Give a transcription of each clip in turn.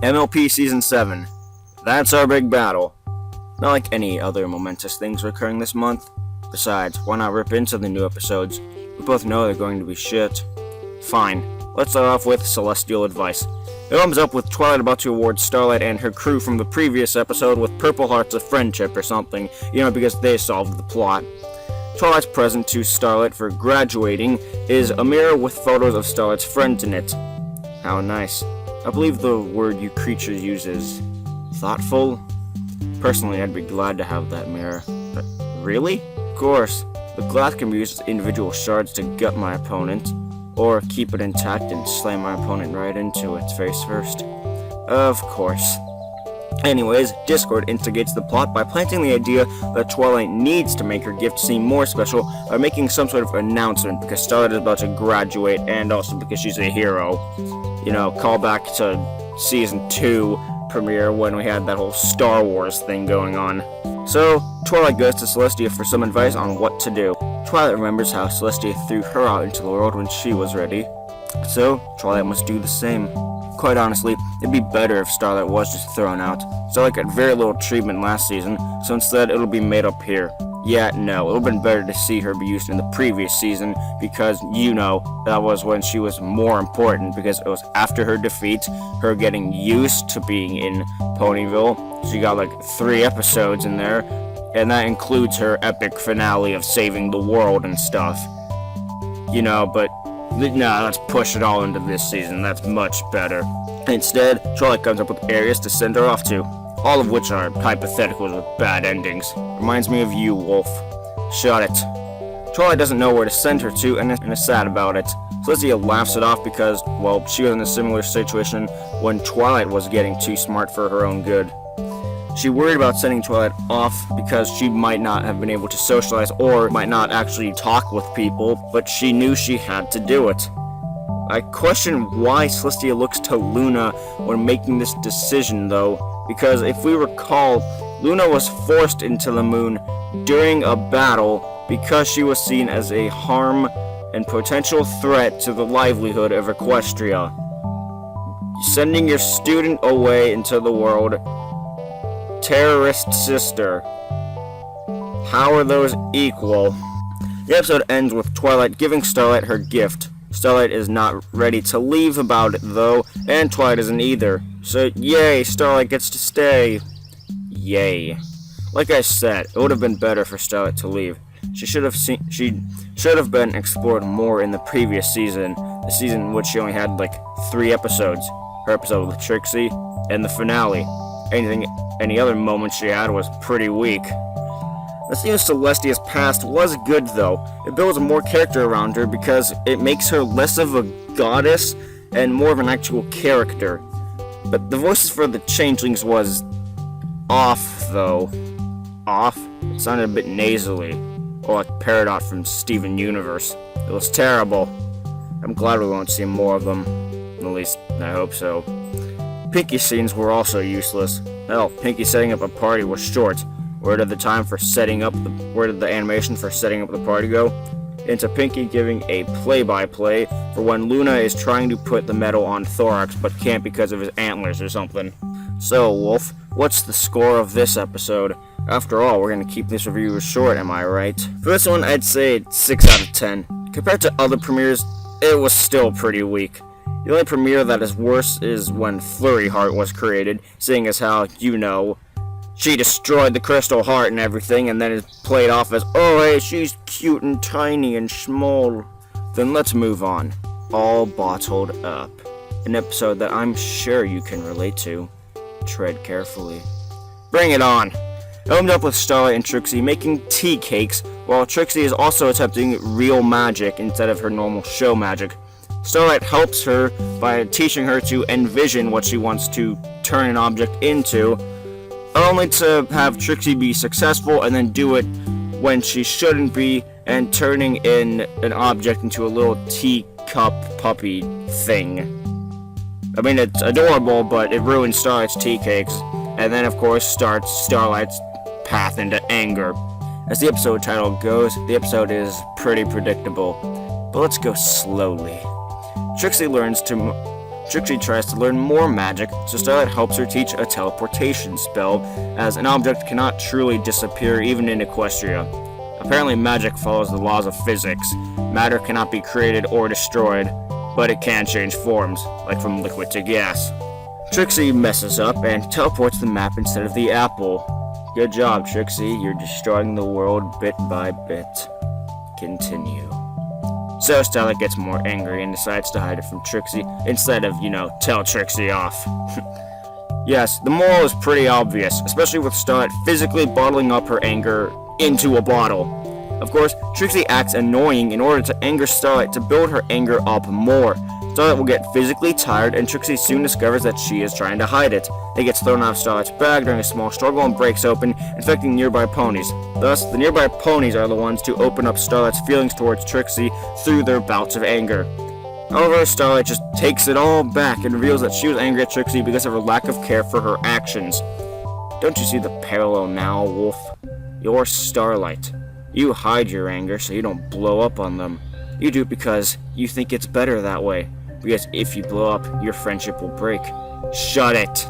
MLP Season 7. That's our big battle. Not like any other momentous things recurring this month. Besides, why not rip into the new episodes? We both know they're going to be shit. Fine, let's start off with Celestial Advice. It opens up with Twilight about to award Starlight and her crew from the previous episode with Purple Hearts of Friendship or something, because they solved the plot. Twilight's present to Starlight for graduating is a mirror with photos of Starlight's friends in it. How nice. I believe the word you creature uses thoughtful? Personally, I'd be glad to have that mirror. But really? Of course. The glass can be used as individual shards to gut my opponent, or keep it intact and slam my opponent right into its face first. Of course. Anyways, Discord instigates the plot by planting the idea that Twilight needs to make her gift seem more special by making some sort of announcement because Starlight is about to graduate and also because she's a hero. Call back to Season 2 premiere when we had that whole Star Wars thing going on. So, Twilight goes to Celestia for some advice on what to do. Twilight remembers how Celestia threw her out into the world when she was ready. So, Twilight must do the same. Quite honestly, it'd be better if Starlight was just thrown out. Starlight got very little treatment last season, so instead it'll be made up here. Yeah, no, it would've been better to see her be used in the previous season, because, that was when she was more important, because it was after her defeat, her getting used to being in Ponyville. She got 3 episodes in there, and that includes her epic finale of saving the world and stuff. But let's push it all into this season. That's much better. Instead, Twilight comes up with areas to send her off to, all of which are hypotheticals with bad endings. Reminds me of you, Wolf. Shut it. Twilight doesn't know where to send her to and is sad about it. Celestia laughs it off because, she was in a similar situation when Twilight was getting too smart for her own good. She worried about sending Twilight off because she might not have been able to socialize or might not actually talk with people, but she knew she had to do it. I question why Celestia looks to Luna when making this decision though, because if we recall, Luna was forced into the moon during a battle because she was seen as a harm and potential threat to the livelihood of Equestria. Sending your student away into the world, terrorist sister. How are those equal? The episode ends with Twilight giving Starlight her gift. Starlight is not ready to leave about it though, and Twilight isn't either. So yay, Starlight gets to stay. Yay. Like I said, it would have been better for Starlight to leave. She should have been explored more in the previous season, the season in which she only had 3 episodes. Her episode with Trixie, and the finale. Any other moment she had was pretty weak. The scene of Celestia's past was good though. It builds more character around her because it makes her less of a goddess and more of an actual character. But the voices for the changelings was off though. Off? It sounded a bit nasally. Or like Peridot from Steven Universe. It was terrible. I'm glad we won't see more of them. At least, I hope so. Pinky scenes were also useless. Hell, Pinky setting up a party was short. Where did the animation for setting up the party go? Into Pinky giving a play-by-play for when Luna is trying to put the medal on Thorax but can't because of his antlers or something. So, Wolf, what's the score of this episode? After all, we're gonna keep this review short, am I right? For this one, I'd say 6 out of 10. Compared to other premieres, it was still pretty weak. The only premiere that is worse is when Flurry Heart was created, seeing as how, she destroyed the Crystal Heart and everything, and then is played off as, oh hey, she's cute and tiny and small. Then let's move on. All Bottled Up. An episode that I'm sure you can relate to. Tread carefully. Bring it on! It opened up with Starlight and Trixie making tea cakes, while Trixie is also attempting real magic instead of her normal show magic. Starlight helps her by teaching her to envision what she wants to turn an object into, only to have Trixie be successful and then do it when she shouldn't be, and turning in an object into a little teacup puppy thing. I mean, it's adorable, but it ruins Starlight's tea cakes, and then of course starts Starlight's path into anger. As the episode title goes, the episode is pretty predictable, but let's go slowly. Trixie learns to Trixie tries to learn more magic, so Starlight helps her teach a teleportation spell, as an object cannot truly disappear even in Equestria. Apparently magic follows the laws of physics. Matter cannot be created or destroyed, but it can change forms, like from liquid to gas. Trixie messes up and teleports the map instead of the apple. Good job, Trixie. You're destroying the world bit by bit. Continue. So Starlight gets more angry and decides to hide it from Trixie instead of, tell Trixie off. Yes, the moral is pretty obvious, especially with Starlight physically bottling up her anger into a bottle. Of course, Trixie acts annoying in order to anger Starlight to build her anger up more. Starlight will get physically tired, and Trixie soon discovers that she is trying to hide it. It gets thrown out of Starlight's bag during a small struggle and breaks open, infecting nearby ponies. Thus, the nearby ponies are the ones to open up Starlight's feelings towards Trixie through their bouts of anger. However, Starlight just takes it all back and reveals that she was angry at Trixie because of her lack of care for her actions. Don't you see the parallel now, Wolf? You're Starlight. You hide your anger so you don't blow up on them. You do it because you think it's better that way. Because if you blow up, your friendship will break. Shut it!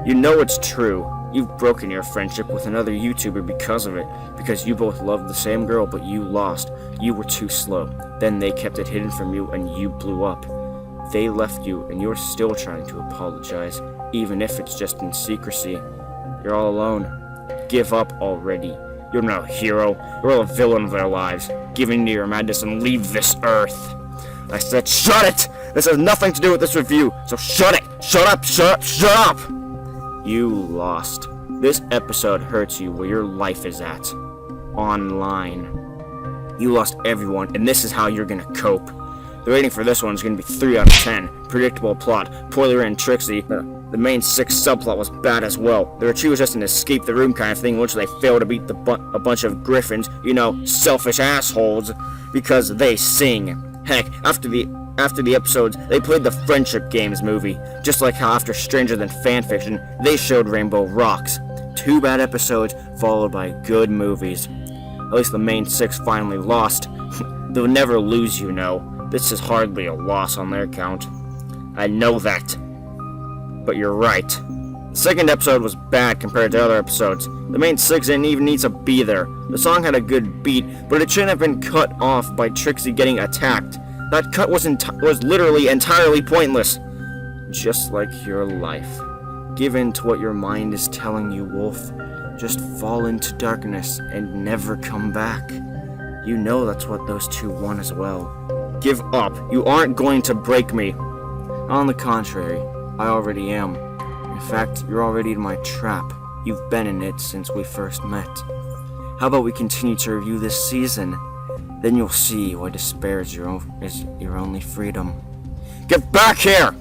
You know it's true. You've broken your friendship with another YouTuber because of it. Because you both loved the same girl, but you lost. You were too slow. Then they kept it hidden from you and you blew up. They left you and you're still trying to apologize, even if it's just in secrecy. You're all alone. Give up already. You're not a hero. You're a villain of their lives. Give in to your madness and leave this earth. I said shut it! This has nothing to do with this review, so shut it! Shut up! Shut up! Shut up! You lost. This episode hurts you where your life is at. Online. You lost everyone, and this is how you're gonna cope. The rating for this one is gonna be 3 out of 10. Predictable plot. Poorly written Trixie. The main 6 subplot was bad as well. The retreat was just an escape the room kind of thing in which they failed to beat a bunch of griffins, selfish assholes, because they sing. Heck, after the episodes, they played the Friendship Games movie, just like how after Stranger Than Fanfiction, they showed Rainbow Rocks. 2 bad episodes, followed by good movies. At least the main 6 finally lost. They'll never lose, This is hardly a loss on their count. I know that. But you're right. The second episode was bad compared to other episodes. The main 6 didn't even need to be there. The song had a good beat, but it shouldn't have been cut off by Trixie getting attacked. That cut was literally entirely pointless. Just like your life. Give in to what your mind is telling you, Wolf. Just fall into darkness and never come back. You know that's what those 2 want as well. Give up. You aren't going to break me. On the contrary, I already am. In fact, you're already in my trap. You've been in it since we first met. How about we continue to review this season? Then you'll see why despair is your only freedom. Get back here!